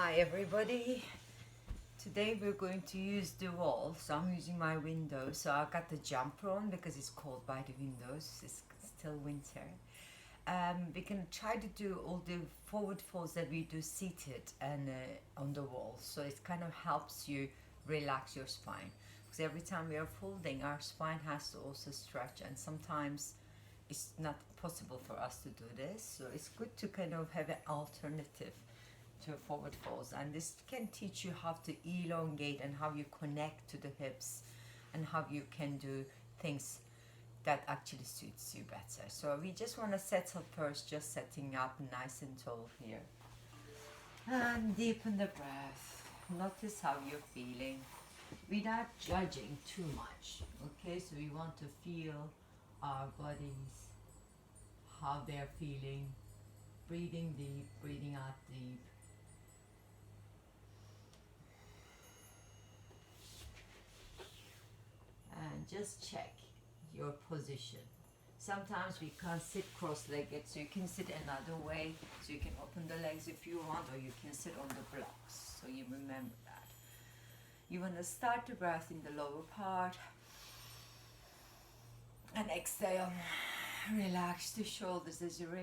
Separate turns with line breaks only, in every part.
Hi everybody. Today we're going to use the wall. So I'm using my window. So I got the jumper on because it's cold by the windows. It's still winter. We can try to do all the forward folds that we do seated and on the wall. So it kind of helps you relax your spine. Because every time we are folding, our spine has to also stretch, and sometimes it's not possible for us to do this. So it's good to kind of have an alternative to forward folds, and this can teach you how to elongate and how you connect to the hips and how you can do things that actually suits you better. So we just want to settle first, just setting up nice and tall here, and deepen the breath. Notice how you're feeling without judging too much. Okay, so we want to feel our bodies, how they're feeling, breathing deep, breathing out deep. And just check your position. Sometimes we can't sit cross-legged, so you can sit another way, so you can open the legs if you want, or you can sit on the blocks, so you remember that. You want to start the breath in the lower part and exhale. Relax the shoulders. As you're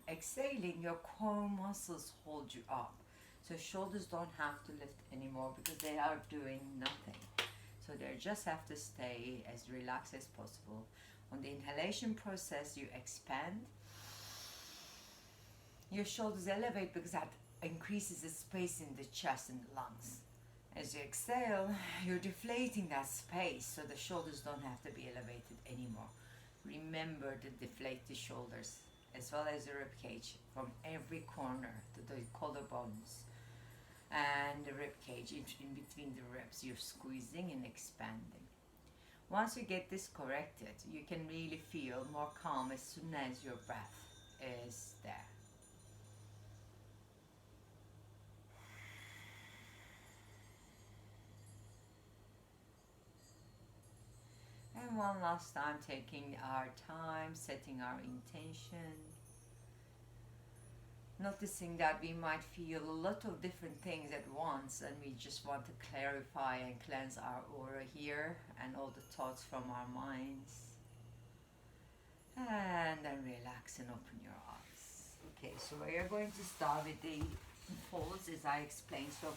exhaling, your core muscles hold you up, so shoulders don't have to lift anymore because they are doing nothing. So they just have to stay as relaxed as possible. On the inhalation process, you expand. Your shoulders elevate because that increases the space in the chest and the lungs. As you exhale, you're deflating that space, so the shoulders don't have to be elevated anymore. Remember to deflate the shoulders as well as the rib cage from every corner to the collarbones and the rib cage, in between the ribs. You're squeezing and expanding. Once you get this corrected, you can really feel more calm as soon as your breath is there. And one last time, taking our time, setting our intention. Noticing that we might feel a lot of different things at once, and we just want to clarify and cleanse our aura here and all the thoughts from our minds. And then relax and open your eyes. Okay, so we are going to start with the folds as I explained. So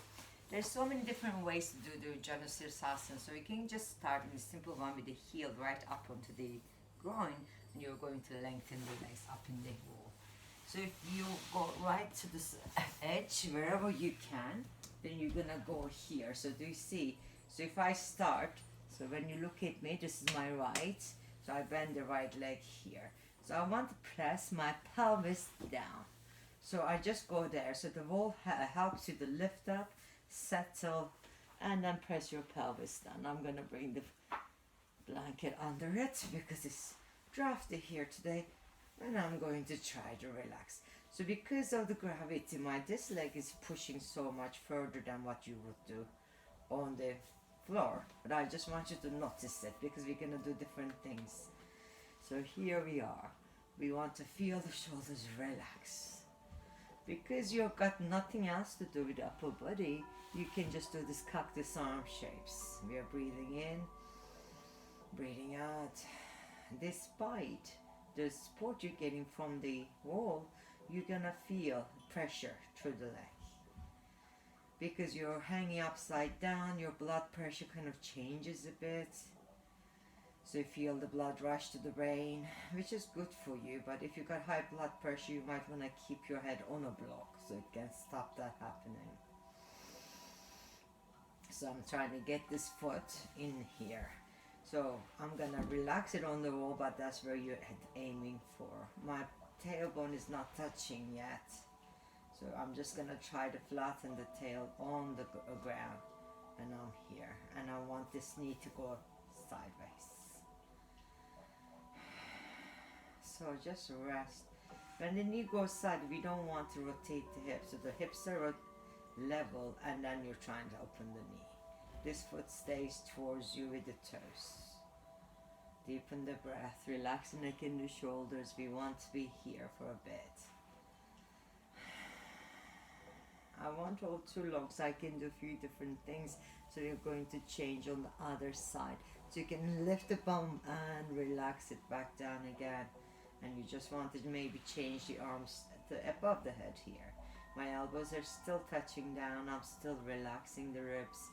there's so many different ways to do the Janusirsasana. So you can just start in the simple one with the heel right up onto the groin, and you're going to lengthen the legs up in the wall. So if you go right to the edge, wherever you can, then you're gonna go here. So do you see? So if I start, so when you look at me, this is my right. So I bend the right leg here. So I want to press my pelvis down. So I just go there. So the wall helps you to lift up, settle, and then press your pelvis down. I'm gonna bring the blanket under it because it's drafty here today. And I'm going to try to relax. So because of the gravity, this leg is pushing so much further than what you would do on the floor. But I just want you to notice it because we're going to do different things. So here we are. We want to feel the shoulders relax. Because you've got nothing else to do with the upper body, you can just do this cactus arm shapes. We are breathing in, breathing out. Despite the support you're getting from the wall, you're gonna feel pressure through the leg. Because you're hanging upside down, your blood pressure kind of changes a bit. So you feel the blood rush to the brain, which is good for you. But if you've got high blood pressure, you might want to keep your head on a block so it can stop that happening. So I'm trying to get this foot in here. So I'm gonna relax it on the wall, but that's where you're aiming for. My tailbone is not touching yet. So I'm just gonna try to flatten the tail on the ground. And I'm here. And I want this knee to go sideways. So just rest. When the knee goes side, we don't want to rotate the hips. So the hips are level, and then you're trying to open the knee. This foot stays towards you with the toes. Deepen the breath, relax the neck and the shoulders. We want to be here for a bit. I want don't hold too long, so I can do a few different things. So you're going to change on the other side. So you can lift the bum and relax it back down again. And you just want to maybe change the arms to above the head here. My elbows are still touching down. I'm still relaxing the ribs,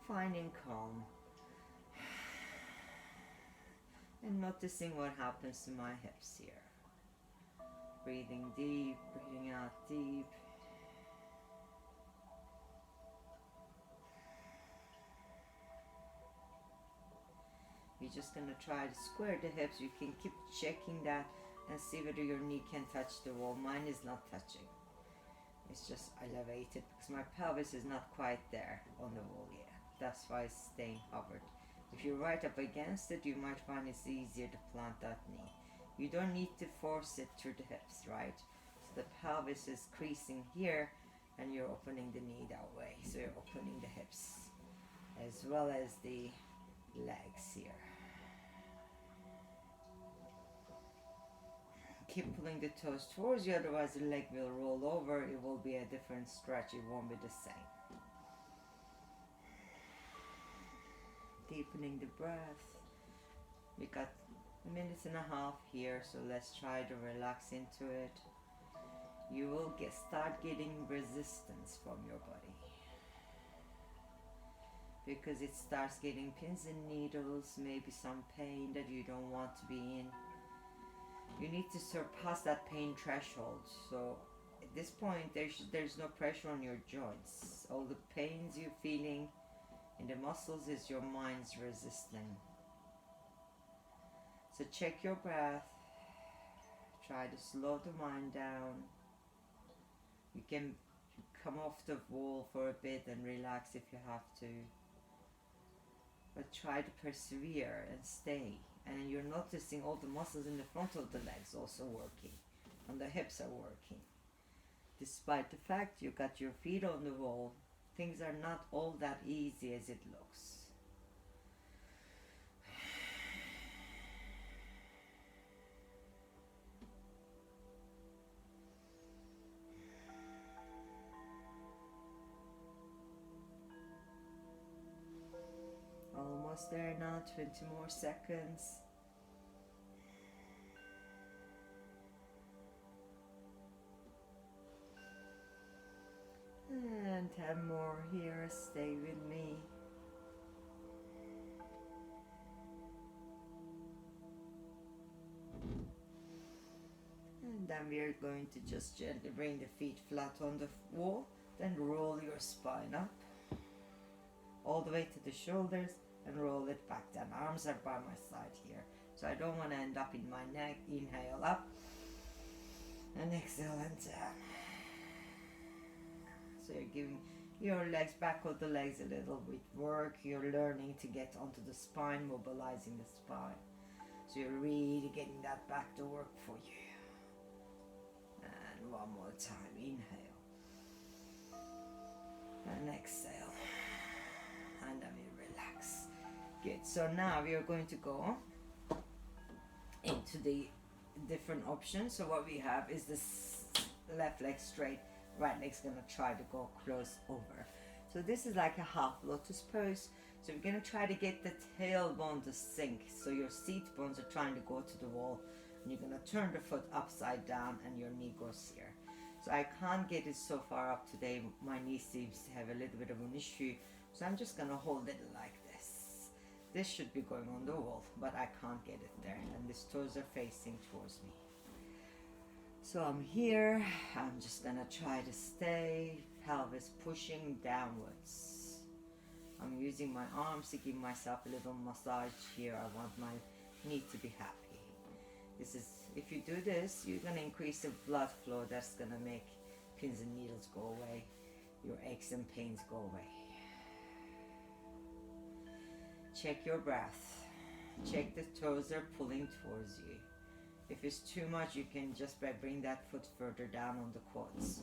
finding calm. And noticing what happens to my hips here. Breathing deep, breathing out deep. You're just going to try to square the hips. You can keep checking that and see whether your knee can touch the wall. Mine is not touching. It's just elevated because my pelvis is not quite there on the wall yet. That's why it's staying covered. If you're right up against it, you might find it's easier to plant that knee. You don't need to force it through the hips, right? So the pelvis is creasing here and you're opening the knee that way. So you're opening the hips as well as the legs here. Keep pulling the toes towards you, otherwise the leg will roll over. It will be a different stretch. It won't be the same. Deepening the breath. We got a minute and a half here, so let's try to relax into it. You will start getting resistance from your body because it starts getting pins and needles, maybe some pain that you don't want to be in. You need to surpass that pain threshold. So at this point, there's no pressure on your joints. All the pains you're feeling in the muscles is your mind's resisting. So check your breath. Try to slow the mind down. You can come off the wall for a bit and relax if you have to. But try to persevere and stay. And you're noticing all the muscles in the front of the legs also working. And the hips are working. Despite the fact you got your feet on the wall, things are not all that easy as it looks. Almost there now, 20 more seconds. And 10 more here, stay with me. And then we are going to just gently bring the feet flat on the wall, then roll your spine up, all the way to the shoulders, and roll it back down. Arms are by my side here, so I don't want to end up in my neck. Inhale up, and exhale and down. So you're giving your legs, back of the legs, a little bit work. You're learning to get onto the spine, mobilizing the spine. So you're really getting that back to work for you. And one more time, inhale. And exhale. And then we relax. Good, so now we are going to go into the different options. So what we have is this left leg straight, right leg's gonna try to go close over. So this is like a half lotus pose. So we're gonna try to get the tailbone to sink. So your seat bones are trying to go to the wall. And you're gonna turn the foot upside down and your knee goes here. So I can't get it so far up today. My knee seems to have a little bit of an issue. So I'm just gonna hold it like this. This should be going on the wall, but I can't get it there. And these toes are facing towards me. So I'm here, I'm just gonna try to stay, pelvis pushing downwards. I'm using my arms to give myself a little massage here. I want my knee to be happy. This is, if you do this, you're gonna increase the blood flow. That's gonna make pins and needles go away, your aches and pains go away. Check your breath. Check the toes are pulling towards you. If it's too much, you can just bring that foot further down on the quads.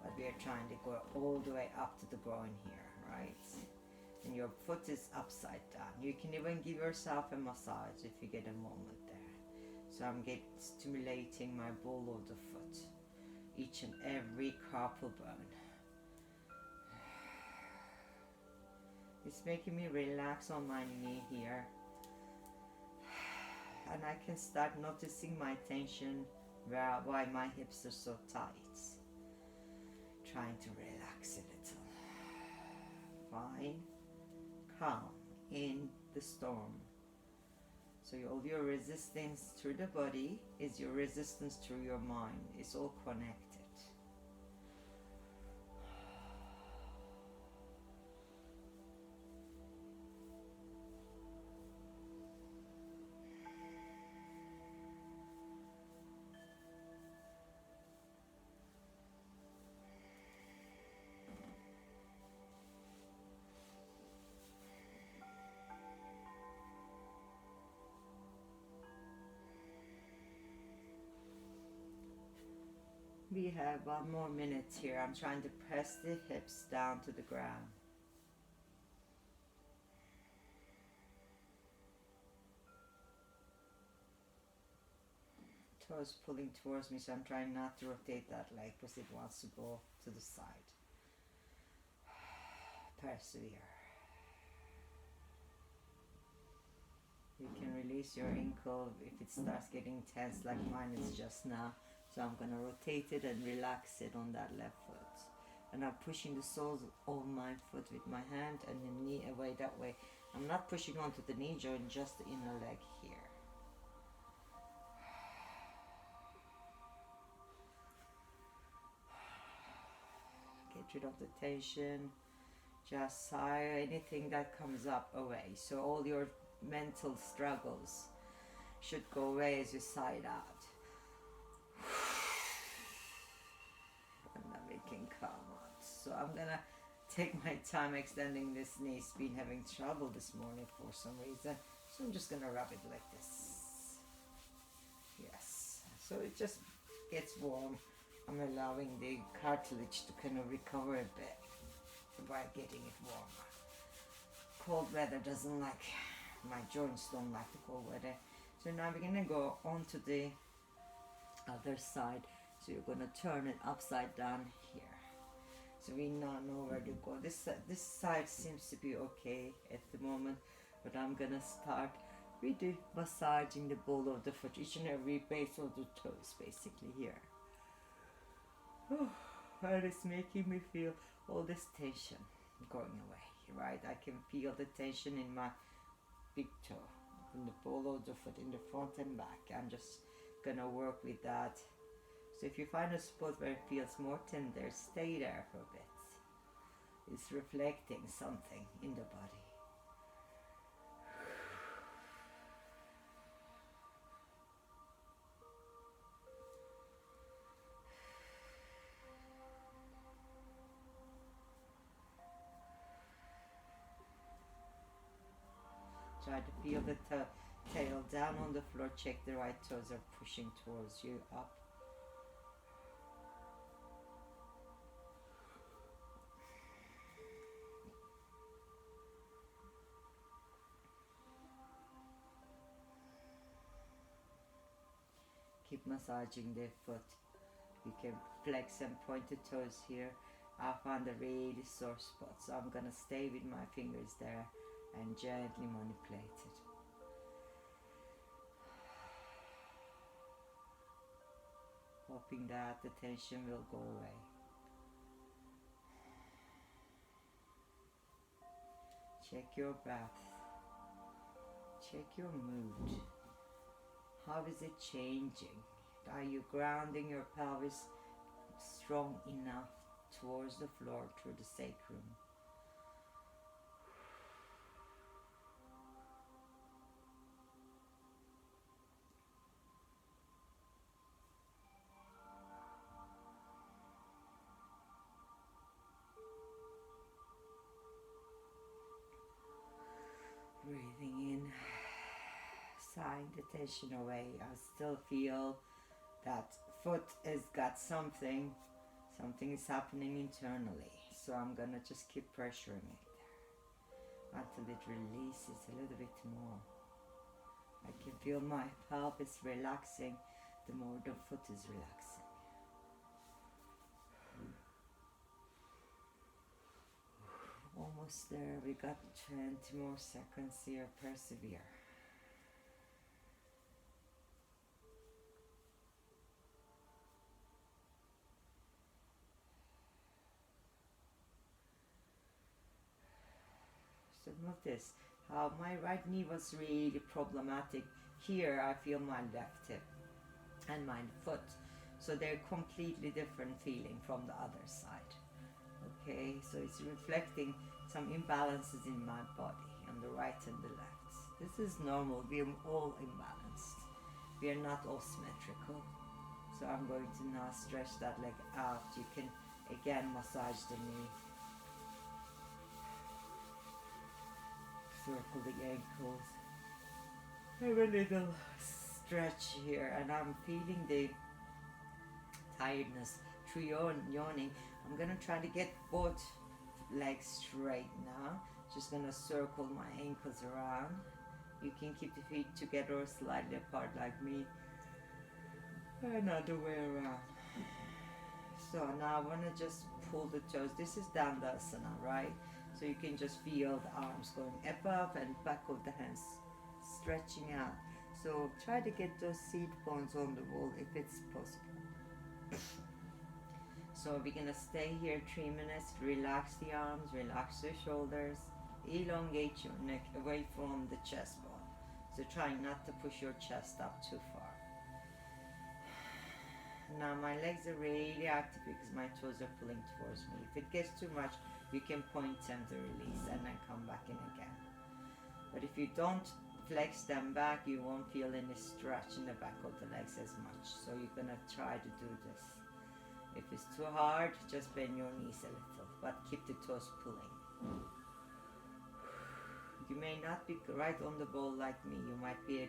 But we are trying to go all the way up to the groin here, right? And your foot is upside down. You can even give yourself a massage if you get a moment there. So I'm stimulating my ball of the foot, each and every carpal bone. It's making me relax on my knee here. And I can start noticing my tension, why my hips are so tight. Trying to relax a little. Fine. Calm in the storm. So all your resistance through the body is your resistance through your mind. It's all connected. We have 1 more minute here. I'm trying to press the hips down to the ground. Toes pulling towards me, so I'm trying not to rotate that leg because it wants to go to the side. Persevere. You can release your ankle if it starts getting tense like mine is just now. So I'm going to rotate it and relax it on that left foot. And I'm pushing the soles of my foot with my hand and the knee away that way. I'm not pushing onto the knee joint, just the inner leg here. Get rid of the tension. Just sigh anything that comes up away. So all your mental struggles should go away as you sigh it out. And then we can come out. So I'm gonna take my time extending this knee. It's been having trouble this morning for some reason. So I'm just gonna rub it like this. Yes. So it just gets warm. I'm allowing the cartilage to kind of recover a bit by getting it warmer. Cold weather doesn't like, my joints don't like the cold weather. So now we're gonna go on to the other side. So you're gonna turn it upside down here. So we now know where to go. This side seems to be okay at the moment, but I'm gonna start with the massaging the ball of the foot, each and every base of the toes, basically here. And it's making me feel all this tension going away, right? I can feel the tension in my big toe, in the ball of the foot, in the front and back. I'm just gonna work with that. So if you find a spot where it feels more tender, stay there for a bit. It's reflecting something in the body. Try to feel the tail down on the floor. Check the right toes are pushing towards you up. Keep massaging the foot. You can flex and point the toes here. I found a really sore spot, so I'm gonna stay with my fingers there and gently manipulate it. Hoping that the tension will go away. Check your breath. Check your mood. How is it changing? Are you grounding your pelvis strong enough towards the floor, through the sacrum? Breathing in, sighing the tension away. I still feel that foot has got something is happening internally. So I'm gonna just keep pressuring it there until it releases a little bit more. I can feel my pelvis relaxing the more the foot is relaxing. Almost almost there. We got 20 more seconds here. Persevere. So notice how my right knee was really problematic. Here I feel my left hip and my foot. So they're completely different feeling from the other side. Okay, so it's reflecting some imbalances in my body on the right and the left. This is normal. We are all imbalanced. We are not all symmetrical. So I'm going to now stretch that leg out. You can again massage the knee. Circle the ankles. Have a little stretch here, and I'm feeling the tiredness through yawning. I'm gonna try to get both legs straight now. Just gonna circle my ankles around. You can keep the feet together or slightly apart like me. Another way around. So now I wanna just pull the toes. This is Dandasana, right? So you can just feel the arms going above and back of the hands stretching out. So try to get those seat bones on the wall if it's possible. So we're gonna stay here 3 minutes. Relax the arms, relax the shoulders, elongate your neck away from the chest bone. So try not to push your chest up too far. Now my legs are really active because my toes are pulling towards me. If it gets too much, you can point them to release and then come back in again. But if you don't flex them back, you won't feel any stretch in the back of the legs as much. So you're gonna try to do this. If it's too hard, just bend your knees a little, but keep the toes pulling. You may not be right on the ball like me. You might be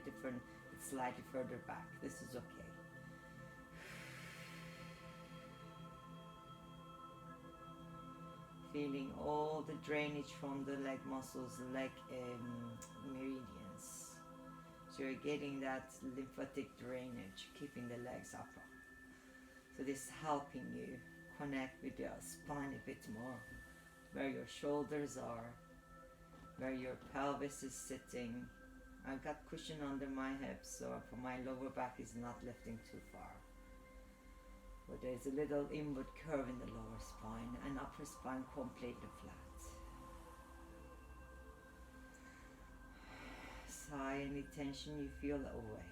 slightly further back. This is okay. Feeling all the drainage from the leg muscles, leg meridians. So you're getting that lymphatic drainage, keeping the legs up. So this is helping you connect with your spine a bit more, where your shoulders are, where your pelvis is sitting. I've got cushion under my hips, so for my lower back is not lifting too far. But there's a little inward curve in the lower spine and upper spine completely flat. Sigh any tension you feel away.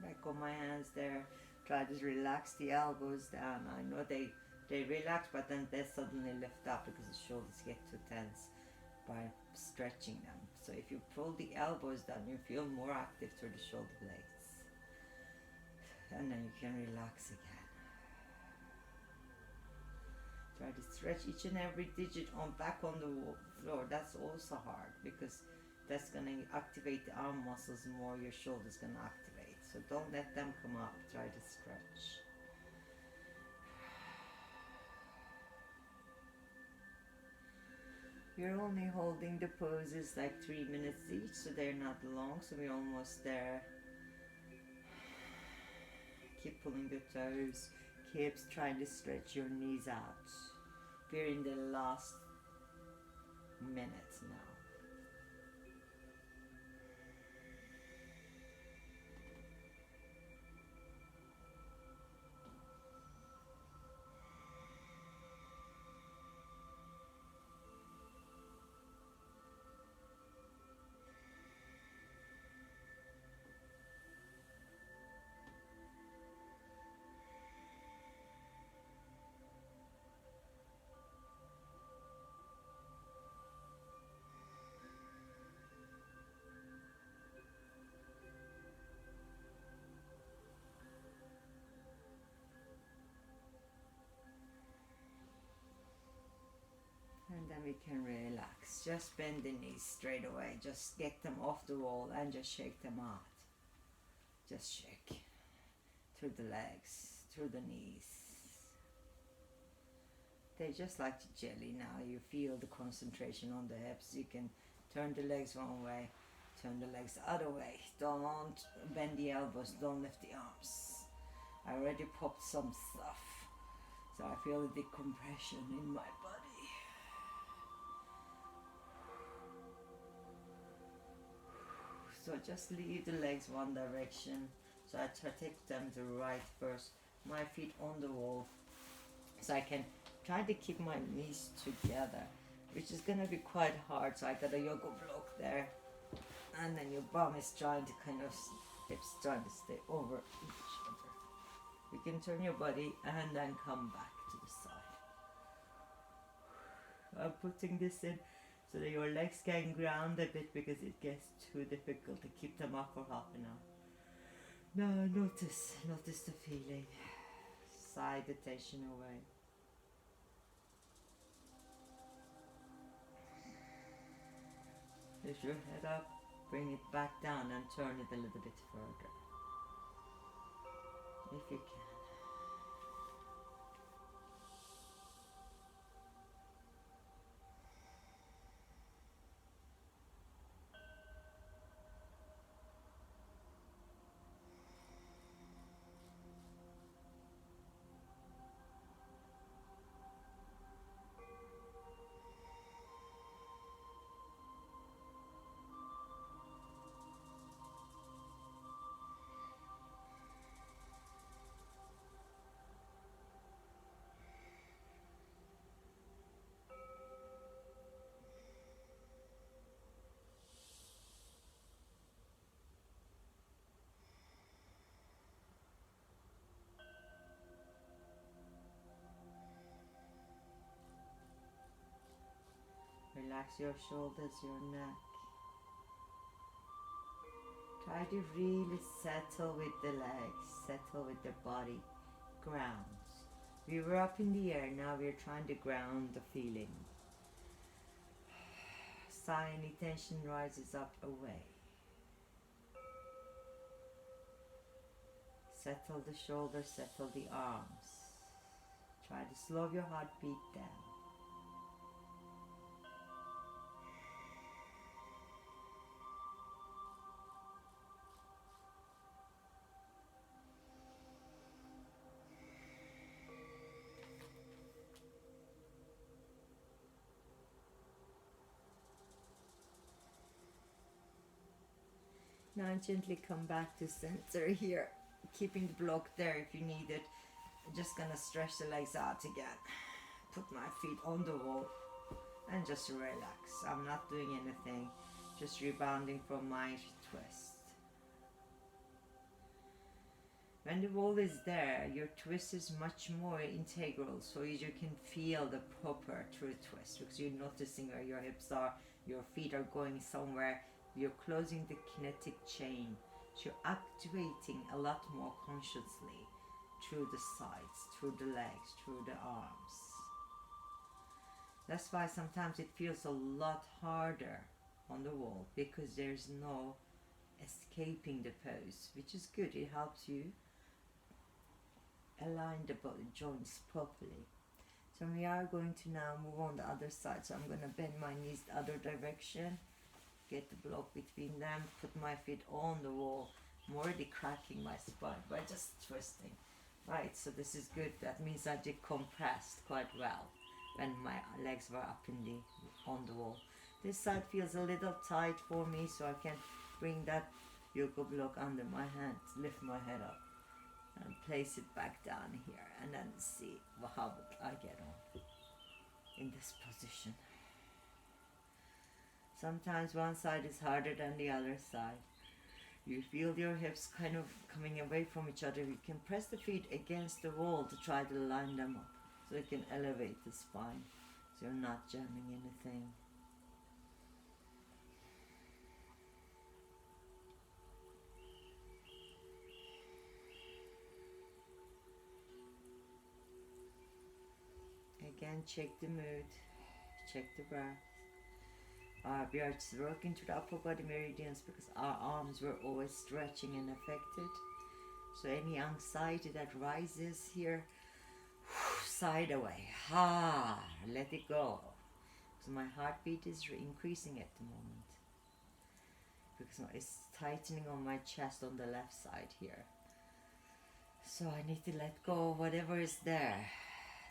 Back on my hands there. Try to relax the elbows down. I know they relax, but then they suddenly lift up because the shoulders get too tense by stretching them. So if you pull the elbows down, you feel more active through the shoulder blades. And then you can relax again. Try to stretch each and every digit back on the floor. That's also hard because that's going to activate the arm muscles more. Your shoulder's going to activate. So don't let them come up. Try to stretch. We're only holding the poses like 3 minutes each, so they're not long, so we're almost there. Keep pulling the toes, keep trying to stretch your knees out. We're in the last minute now. And then we can relax. Just bend the knees straight away. Just get them off the wall and just shake them out. Just shake. Through the legs, through the knees. They just like jelly now. You feel the concentration on the hips. You can turn the legs one way, Turn the legs the other way. Don't bend the elbows, don't lift the arms. I already popped some stuff, so I feel the decompression in my body. So just leave the legs one direction. So I take them to right first, my feet on the wall, so I can try to keep my knees together, which is gonna be quite hard. So I got a yoga block there, and then your bum is trying to hips trying to stay over each other. You can turn your body and then come back to the side. I'm putting this in so that your legs can ground a bit, because it gets too difficult to keep them up for half an hour. Now notice the feeling. Sigh the tension away. Lift your head up, bring it back down and turn it a little bit further, if you can. Relax your shoulders, your neck. Try to really settle with the legs, settle with the body. Ground. We were up in the air, now we're trying to ground the feeling. Sigh, any tension rises up away. Settle the shoulders, settle the arms. Try to slow your heartbeat down. Now gently come back to center here, keeping the block there if you need it. I'm just gonna stretch the legs out again. Put my feet on the wall and just relax. I'm not doing anything, just rebounding from my twist. When the wall is there, your twist is much more integral, so you can feel the proper true twist, because you're noticing where your hips are, your feet are going somewhere. You're closing the kinetic chain. So you're activating a lot more consciously through the sides, through the legs, through the arms. That's why sometimes it feels a lot harder on the wall, because there's no escaping the pose, which is good. It helps you align the joints properly. So we are going to now move on the other side. So I'm going to bend my knees the other direction. Get the block between them, put my feet on the wall. I'm already cracking my spine by just twisting. Right, so this is good. That means I decompressed quite well when my legs were up on the wall. This side feels a little tight for me, so I can bring that yoga block under my hands, lift my head up and place it back down here, and then see how I get on in this position. Sometimes one side is harder than the other side. You feel your hips kind of coming away from each other. You can press the feet against the wall to try to line them up, so you can elevate the spine, so you're not jamming anything. Again, check the mood, check the breath. We are working to the upper body meridians, because our arms were always stretching and affected. So any anxiety that rises here, side away. Let it go. So my heartbeat is increasing at the moment. because it's tightening on my chest on the left side here. So I need to let go of whatever is there,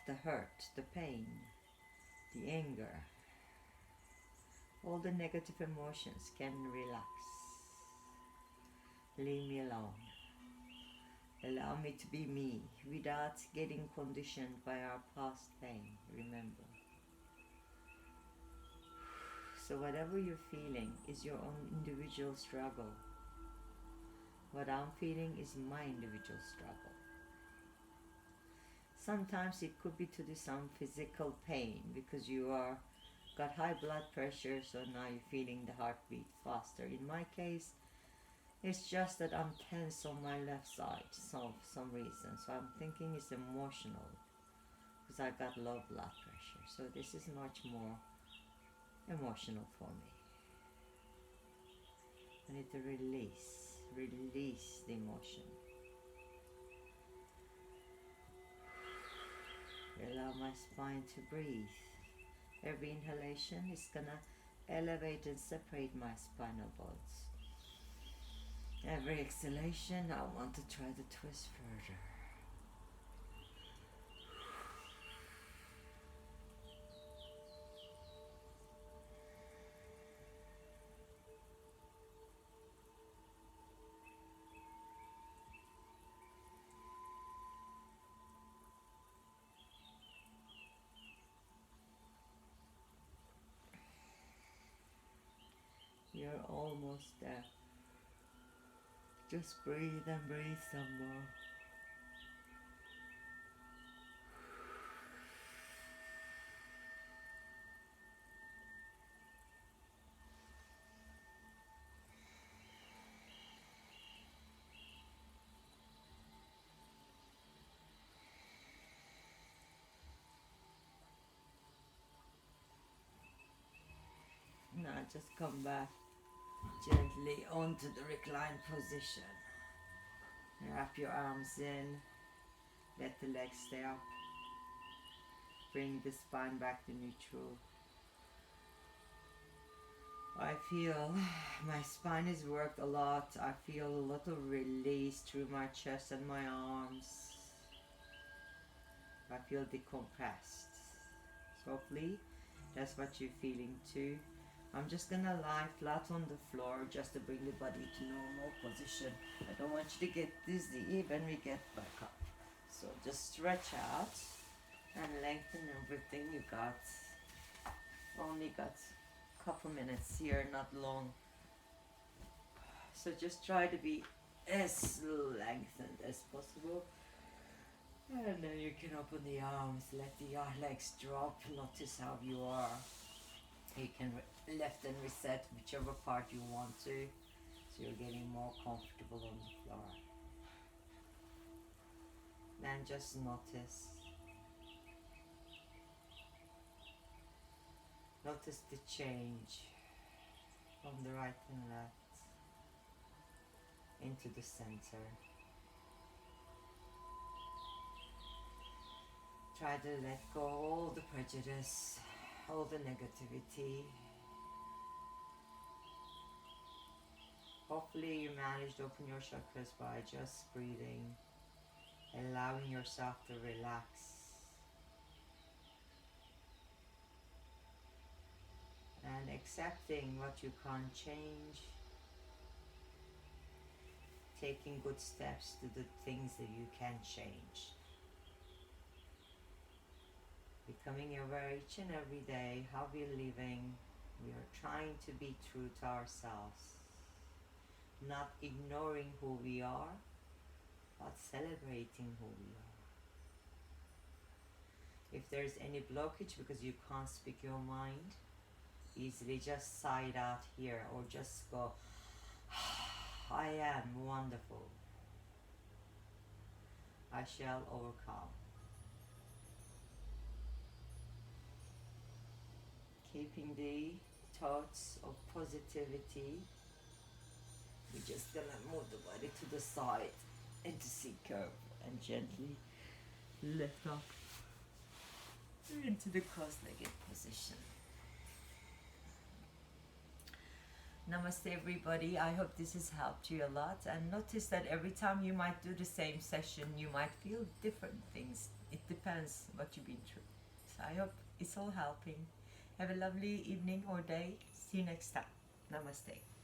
the hurt, the pain, the anger. All the negative emotions can relax. Leave me alone. Allow me to be me without getting conditioned by our past pain, remember. So whatever you're feeling is your own individual struggle. What I'm feeling is my individual struggle. Sometimes it could be to do some physical pain because you are got high blood pressure, so now you're feeling the heartbeat faster. In my case, it's just that I'm tense on my left side for some reason. So I'm thinking it's emotional because I got low blood pressure. So this is much more emotional for me. I need to release the emotion. Allow my spine to breathe. Every inhalation is gonna elevate and separate my spinal bones. Every exhalation, I want to try to twist further. You're almost there. Just breathe and breathe some more. Now just come back gently onto the reclined position. Wrap your arms in. Let the legs stay up. Bring the spine back to neutral. I feel my spine is worked a lot. I feel a lot of release through my chest and my arms. I feel decompressed. So hopefully that's what you're feeling too. I'm just gonna lie flat on the floor just to bring the body to normal position. I don't want you to get dizzy when we get back up. So just stretch out and lengthen everything you got. Only got a couple minutes here, not long. So just try to be as lengthened as possible. And then you can open the arms, let the legs drop, notice how you are. You can left and reset whichever part you want to, so you're getting more comfortable on the floor. Then just notice the change from the right and left into the center. Try to let go all the prejudice, all the negativity. Hopefully you managed to open your chakras by just breathing, allowing yourself to relax, and accepting what you can't change, taking good steps to the things that you can change. Becoming aware each and every day how we're living. We are trying to be true to ourselves, not ignoring who we are, but celebrating who we are. If there's any blockage because you can't speak your mind easily, just sigh it out here, or just go, I am wonderful. I shall overcome. Keeping the thoughts of positivity. We're just gonna move the body to the side into C curve and gently lift up into the cross-legged position. Namaste, everybody. I hope this has helped you a lot. And notice that every time you might do the same session, you might feel different things. It depends what you've been through. So I hope it's all helping. Have a lovely evening or day. See you next time. Namaste.